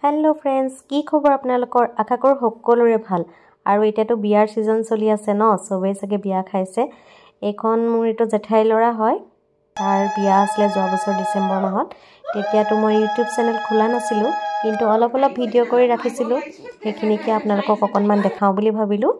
Hello friends की खबर आपनालोकर आशा कर सकलोरे ভাল আৰু এতিয়াতো বিয়াৰ সিজন চলি আছে ন সবে সকে বিয়া খাইছে এখন মোৰ এটো জেঠাই লৰা হয় তাৰ বিয়া আসলে যোৱা বছৰ ডিসেম্বৰ মাহত তেতিয়াতো মই ইউটিউব চেনেল খোলা নাছিলো কিন্তু অলপ ভিডিও কৰি ৰাখিছিলো সেইখিনিকে আপোনালোকক অকনমান দেখাও বুলি ভাবিলো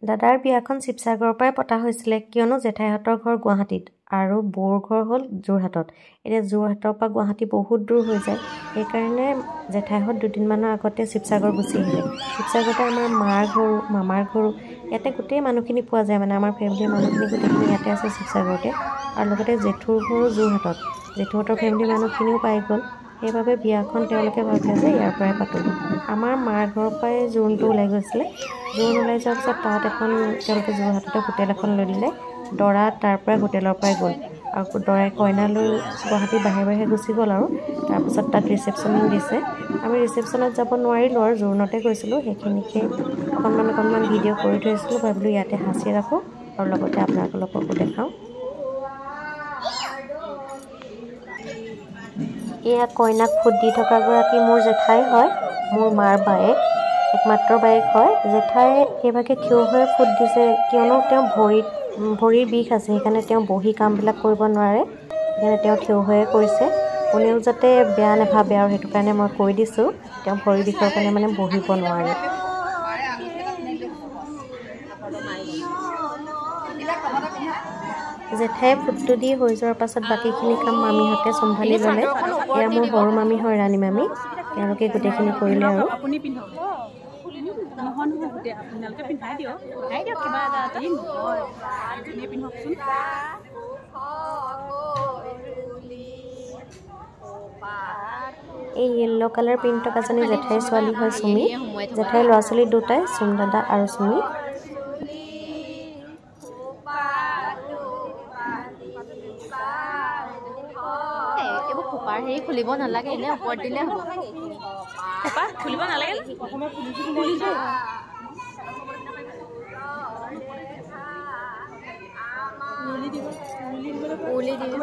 দাদাৰ বিয়াখন শিৱসাগৰৰ পৰাই পতা হৈছিল কিয়নো জেঠাইহতৰ ঘৰ গুৱাহাটীত আৰু বৰ ঘৰ হল যোৰহাটত এতিয়া যোৰহাটৰ পৰা গুৱাহাটী বহুত দূৰ হৈ যায় এই কাৰণে জেঠাইহত দুদিন মানৰ আগতে শিৱসাগৰ গুচি আহিলে শিৱসাগৰতে আমাৰ মাৰ ঘৰ মামাৰ ঘৰ ইয়াতে গোটেই মানুহখিনি পোৱা যায় মানে আমাৰ ফেমিলিৰ মানুহখিনি গোটেইখিনি ইয়াতে আছে শিৱসাগৰতে আৰু লগতে জেঠুৰ ঘৰ যোৰহাটত জেঠুহতৰ ফেমিলিৰ মানুহখিনিও পাই গ'ল সেইবাবে বিয়াখন তেওঁলোকে ভাবিলে যে ইয়াৰ পৰাই পাতো আমাৰ মাৰ ঘৰৰ পৰাই জোনটো ওলাই গৈছিলে জোন ওলাই যোৱাৰ পিছত তাত এখন তেওঁলোকে যোৰহাটতে হোটেল এখন লৈ দিলে দৰা তাৰ পৰা হোটেলৰ পৰাই গ'ল আৰু দৰাই কইনালৈ গুৱাহাটী বাহিৰে গুচি গ'ল আৰু তাৰ পিছত তাত ৰিসেপশন দিছে আমি ৰিসেপশনত যাব নোৱাৰিলো আৰু জোৰনতে গৈছিলো সেইখিনিকে অকনমান ভিডিও কৰি থৈছিলো ভাবিলো ইয়াতে হাসি ৰাখো আৰু লগতে আপোনালোককো দেখাও এয়া কইনাক ফুট দি থকা গৰাকী মোৰ জেঠাই হয় মোৰ মাৰ বায়েক একমাত্ৰ বায়েক হয় জেঠাই এভাগে থিয় হৈ ফুট দিছে কিয়নো তেওঁ ভৰিৰ বিষ আছে সেইকাৰণে তেওঁ বহি কামবিলাক কৰিব নোৱাৰে সেইকাৰণে তেওঁ থিয় হৈয়ে কৰিছে কোনেও যাতে বেয়া নাভাবে আৰু সেইটো কাৰণে মই কৈ দিছো তেওঁ ভৰিৰ বিষৰ কাৰণে মানে বহিব নোৱাৰে জেঠাই ফুটটো দি হৈ যোৱাৰ পাছত বাকিখিনি কাম মামীহঁতে চম্ভালি ল'লে এয়া মোৰ সৰু মামী হয় ৰাণী মামী তেওঁলোকে গোটেইখিনি কৰিলে আৰু আপুনি পিন্ধক নহয় গোটে আপোনালোকে পিন্ধাই দিয়ক কিবা এটা নহয় আপুনি পিন্ধকচোন এই येलो কালাৰ প্ৰিণ্টক এজনী জেঠাই ছোৱালী হয় সুমি জেঠাই ল'ৰা ছোৱালী দুটাই সুম দাদা আৰু সুমি খোপাৰ হেৰি খুলিব নালাগে এনে ওপৰত দিলে হ'ব খোপা খুলিব নালাগে প্ৰথমে খুলিছো উলি দিব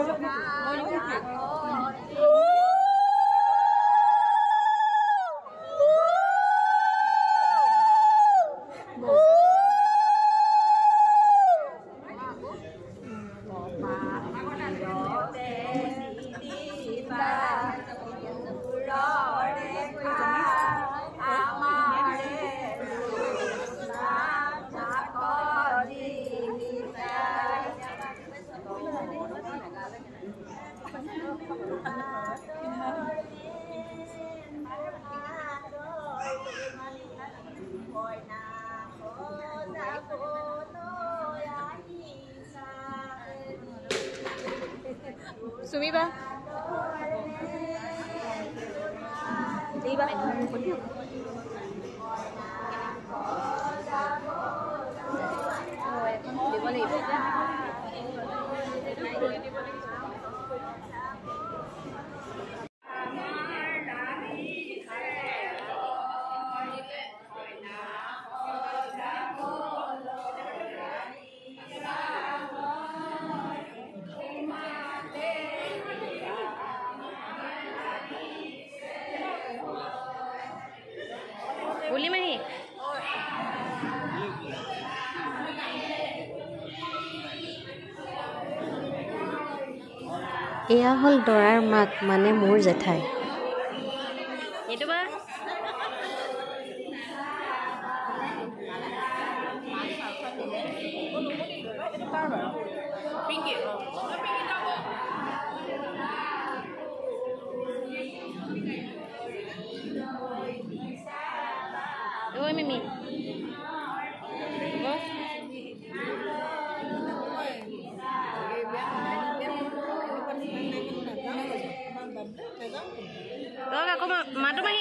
সুমিবা দিবা খুলিব লাগিব বুলি মাহি এয়া হল দৰাৰ মাক মানে মোৰ জেঠাই এইটো বা ঐ মিমি আকৌ মাতো মাহি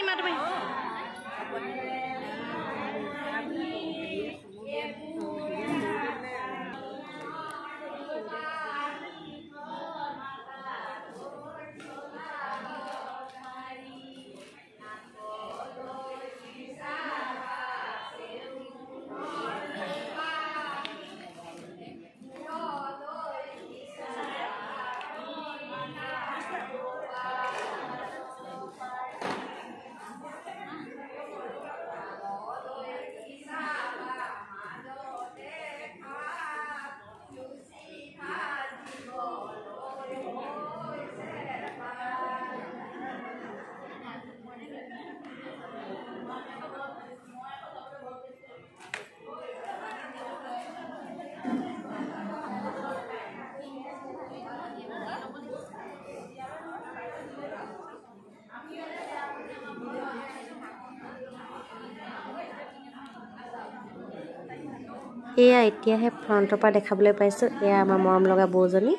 এয়া এতিয়াহে ফ্ৰণ্টৰ পৰা দেখাবলৈ পাইছোঁ। এয়া আমাৰ মৰম লগা বৌজনী।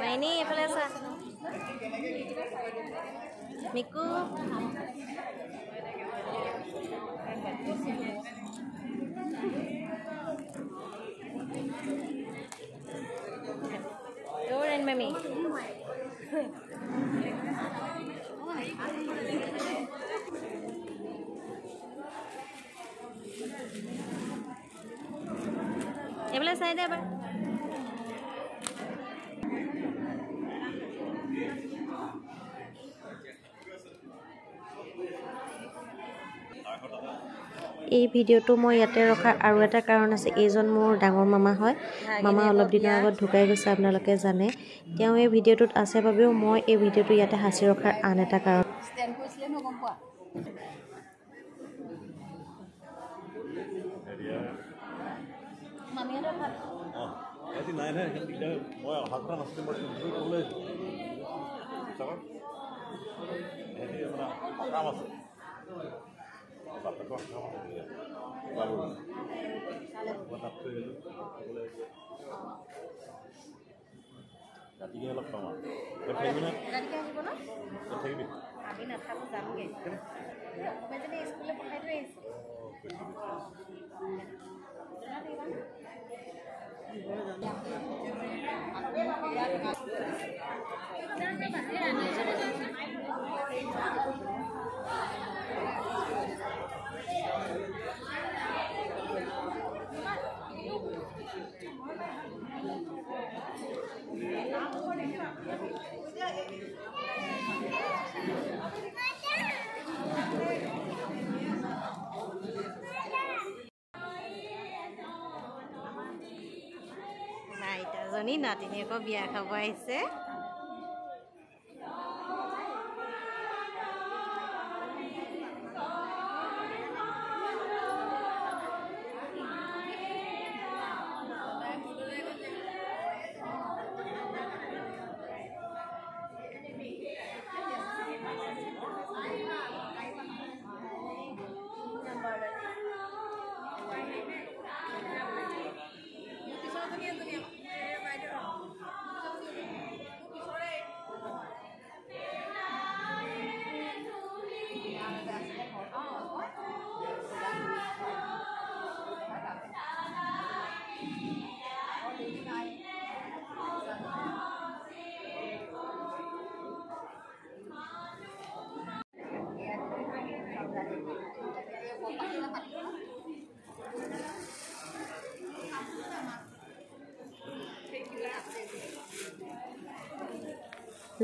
মাইনী এইফালে চা মিকু Doran mami এইফালে চাই দে এবাৰ এই ভিডিঅ'টো মই ইয়াতে ৰখাৰ আৰু এটা কাৰণ আছে। এইজন মোৰ ডাঙৰ মামা হয়। মামা অলপ দিনৰ আগত ঢুকাই গৈছে, আপোনালোকে জানে। তেওঁ এই ভিডিঅ'টোত আছে বাবেও মই এই ভিডিঅ'টো ইয়াতে সাঁচি ৰখাৰ আন এটা কাৰণ। আইতাজনী নাতিনীয়েকৰ বিয়া খাব আহিছে।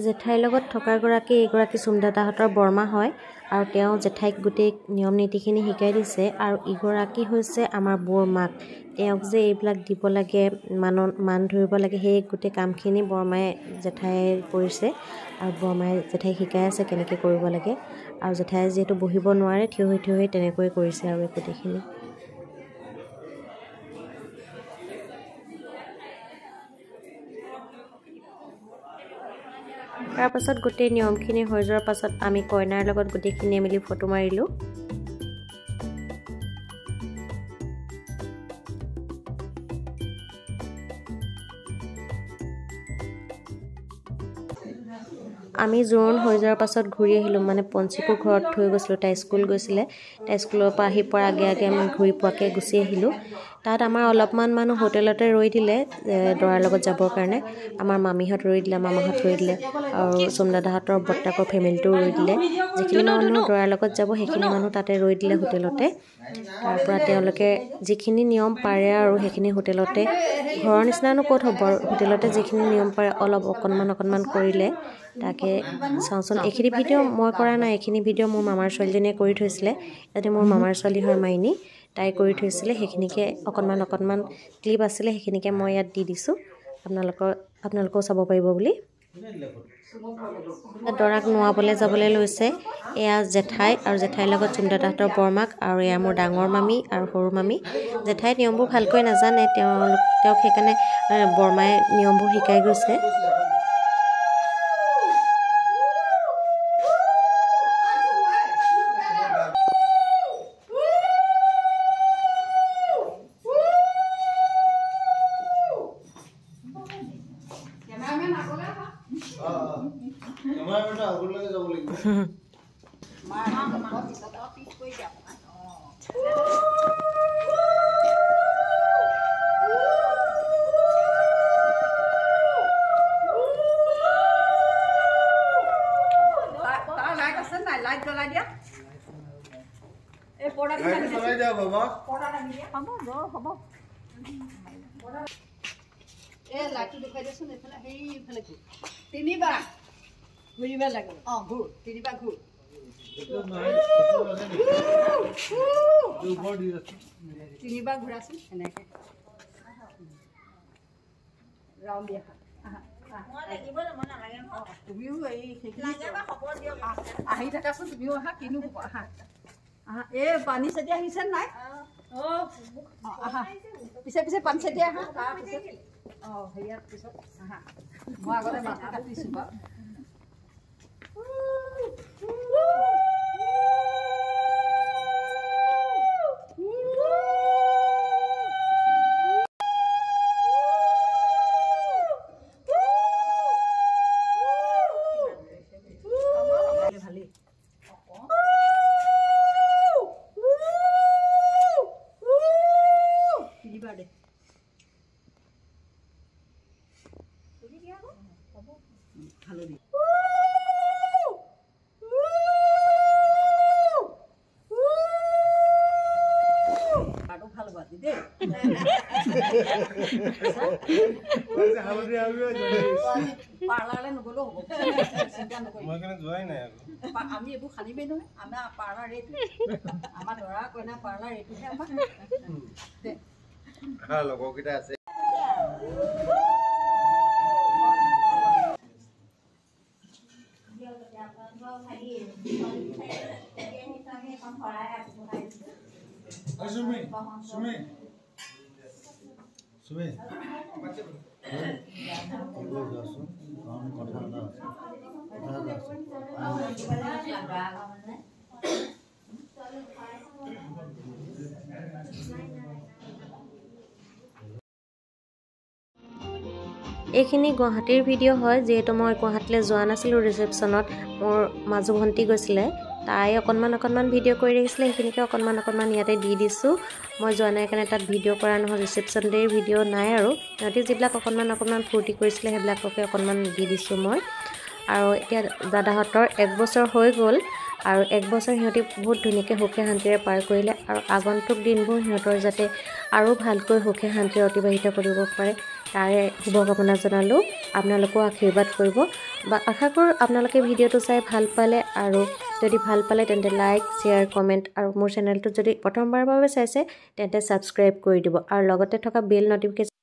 জেঠাইৰ লগত থকাগৰাকী এইগৰাকী চুমদাদাহঁতৰ বৰমা হয় আৰু তেওঁ জেঠাইক গোটেই নিয়ম নীতিখিনি শিকাই দিছে। আৰু ইগৰাকী হৈছে আমাৰ বৰ মাক। তেওঁক যে এইবিলাক দিব লাগে, মান ধৰিব লাগে, সেই গোটেই কামখিনি বৰমাই জেঠাই কৰিছে আৰু বৰমাই জেঠাইক শিকাই আছে কেনেকৈ কৰিব লাগে। আৰু জেঠাই যিহেতু বহিব নোৱাৰে, থিয় হৈ তেনেকৈ কৰিছে আৰু গোটেইখিনি। তাৰ পাছত গোটেই নিয়মখিনি হৈ যোৱাৰ পাছত আমি কইনাৰ লগত গোটেইখিনি মিলি ফটো মাৰিলোঁ। আমি জোৰোণ হৈ যোৱাৰ পাছত ঘূৰি আহিলোঁ, মানে পঞ্চিকো ঘৰত থৈ গৈছিলোঁ, তাই স্কুল গৈছিলে। তাই স্কুলৰ পৰা আহি পোৱাৰ আগে আগে আমি ঘূৰি পোৱাকৈ গুচি আহিলোঁ। তাত আমাৰ অলপমান মানুহ হোটেলতে ৰৈ দিলে দৰাৰ লগত যাবৰ কাৰণে। আমাৰ মামীহঁত ৰৈ দিলে, মামাহঁত ৰৈ দিলে, আৰু চুমদাদাহঁতৰ বৰ্তাকৰ ফেমিলিটোও ৰৈ দিলে। যিখিনি মানুহ দৰাৰ লগত যাব সেইখিনি মানুহ তাতে ৰৈ দিলে হোটেলতে। তাৰপৰা তেওঁলোকে যিখিনি নিয়ম পাৰে আৰু সেইখিনি হোটেলতে, ঘৰৰ নিচিনানো ক'ত হ'ব, হোটেলতে যিখিনি নিয়ম পাৰে অলপ অকণমান কৰিলে। তাকে চাওঁচোন, এইখিনি ভিডিঅ' মই কৰা নাই, এইখিনি ভিডিঅ' মোৰ মামাৰ ছোৱালীজনীয়ে কৰি থৈছিলে। ইয়াতে মোৰ মামাৰ ছোৱালী হয় মাইনী, তাই কৰি থৈছিলে। সেইখিনিকে অকণমান ক্লিপ আছিলে, সেইখিনিকে মই ইয়াত দি দিছোঁ আপোনালোকেও চাব পাৰিব বুলি। দৰাক নোৱাবলৈ যাবলৈ লৈছে। এয়া জেঠাই আৰু জেঠাইৰ লগত চুমদাদাহঁতৰ বৰমাক, আৰু এয়া মোৰ ডাঙৰ মামী আৰু সৰু মামী। জেঠাই নিয়মবোৰ ভালকৈ নাজানে, তেওঁক সেইকাৰণে বৰমাই নিয়মবোৰ শিকাই গৈছে। তিনিবাৰ ঘূৰিব লাগে, ঘূৰ তিনিবাৰ ঘূৰ। তিনিবাৰ ঘূৰাচোন এনেকে ৰাউণ্ড দিয়া। তুমিও এই আহি থাকাচোন, তুমিও আহা, কিনো হ'ব, আহা আহা। এই পানী চেতি আহিছে নাই? আহা পিছে পিছে পানী চেতি আহা, তাৰপিছত হেৰিয়াৰ পিছত আহা। মই আগতে মাথা কাটিছোঁ বাৰু। পাৰ্লাৰলৈ নগ'লেও হ'ব, আমি এইবোৰ খানিমেই নহয়। আমাৰ পাৰ্লাৰ এইটো, আমাৰ দৰা কইনা পাৰ্লাৰ এইটোহে আমাৰ লগৰকেইটা আছে। এইখিনি গুৱাহাটীৰ ভিডিঅ' হয়, যিহেতু মই গুৱাহাটীলৈ যোৱা নাছিলোঁ ৰিচেপশ্যনত। মোৰ মাজু ভণ্টি গৈছিলে, তাই অকণমান ভিডিঅ' কৰি ৰাখিছিলে, সেইখিনিকে অকণমান ইয়াতে দি দিছোঁ। মই যোৱা নাই কাৰণে তাত ভিডিঅ' কৰা নহ'ল, ৰিচেপশ্যন ডে'ৰ ভিডিঅ' নাই। আৰু সিহঁতি যিবিলাক অকণমান ফূৰ্তি কৰিছিলে সেইবিলাককে অকণমান দি দিছোঁ মই। আৰু এতিয়া দাদাহঁতৰ 1 বছৰ হৈ গ'ল, আৰু 1 বছৰ সিহঁতি বহুত ধুনীয়াকৈ সুখে শান্তিৰে পাৰ কৰিলে। আৰু আগন্তুক দিনবোৰ সিহঁতৰ যাতে আৰু ভালকৈ সুখে শান্তিৰে অতিবাহিত কৰিব পাৰে, তাৰে শুভকামনা জনালোঁ। আপোনালোকেও আশীৰ্বাদ কৰিব, বা আশা কৰোঁ আপোনালোকে ভিডিঅ'টো চাই ভাল পালে। আৰু যদি ভাল পালে তেন্তে লাইক, শ্বেয়াৰ, কমেণ্ট, আৰু মোৰ চেনেলটো যদি প্ৰথমবাৰৰ বাবে চাইছে তেন্তে ছাবস্ক্ৰাইব কৰি দিব, আৰু লগতে থকা বেল নটিফিকেশ্যন